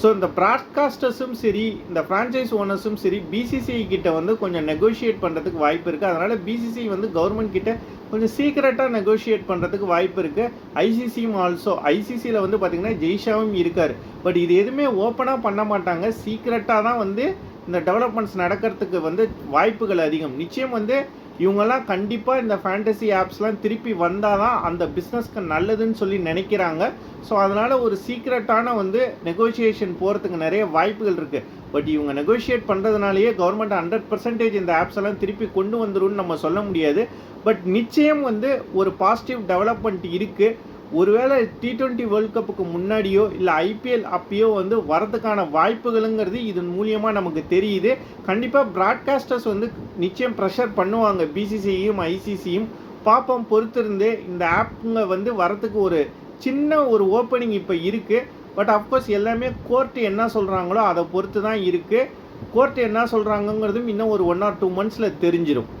So இந்த ப்ராட்காஸ்டர்ஸும் சரி, இந்த ஃப்ரான்ச்சைஸ் ஓனர்ஸும் சரி, பிசிசிஐ கிட்ட வந்து கொஞ்சம் நெகோஷியேட் பண்ணுறதுக்கு வாய்ப்பு இருக்குது. அதனால் பிசிசிஐ வந்து கவர்மெண்ட் கிட்ட கொஞ்சம் சீக்கிரட்டாக நெகோஷியேட் பண்ணுறதுக்கு வாய்ப்பு இருக்குது. ஐசிசியும் ஆல்சோ, ஐசிசியில் வந்து பார்த்திங்கன்னா ஜெய்ஷாவும் இருக்கார். பட் இது எதுவுமே ஓப்பனாக பண்ண மாட்டாங்க. சீக்கிரட்டாக தான் வந்து இந்த டெவலப்மெண்ட்ஸ் நடக்கிறதுக்கு வந்து வாய்ப்புகள் அதிகம். நிச்சயம் வந்து இவங்கெல்லாம் கண்டிப்பாக இந்த ஃபேண்டசி ஆப்ஸ்லாம் திருப்பி வந்தால் தான் அந்த பிஸ்னஸ்க்கு நல்லதுன்னு சொல்லி நினைக்கிறாங்க. ஸோ அதனால் ஒரு சீக்ரெட்டான வந்து நெகோஷியேஷன் போகிறதுக்கு நிறைய வாய்ப்புகள் இருக்குது. பட் இவங்க நெகோஷியேட் பண்ணுறதுனாலேயே கவர்மெண்ட் 100% இந்த ஆப்ஸ் எல்லாம் திருப்பி கொண்டு வந்துரும்னு நம்ம சொல்ல முடியாது. பட் நிச்சயம் வந்து ஒரு பாசிட்டிவ் டெவலப்மெண்ட் இருக்குது. ஒருவேளை T20 வேர்ல்ட் கப்புக்கு முன்னாடியோ இல்லை ஐபிஎல் அப்பயோ வந்து வரதுக்கான வாய்ப்புகளுங்கிறது இதன் மூலியமாக நமக்கு தெரியுது. கண்டிப்பாக ப்ராட்காஸ்டர்ஸ் வந்து நிச்சயம் ப்ரெஷர் பண்ணுவாங்க பிசிசியும் ஐசிசியும். பார்ப்போம், பொறுத்திருந்து. இந்த ஆப்புங்க வந்து வரத்துக்கு ஒரு சின்ன ஒரு ஓப்பனிங் இப்போ இருக்குது. பட் அஃப்கோர்ஸ் எல்லாமே கோர்ட்டு என்ன சொல்கிறாங்களோ அதை பொறுத்து தான் இருக்குது. கோர்ட்டு என்ன சொல்கிறாங்கங்கிறதும் இன்னும் ஒரு 1 or 2 months தெரிஞ்சிடும்.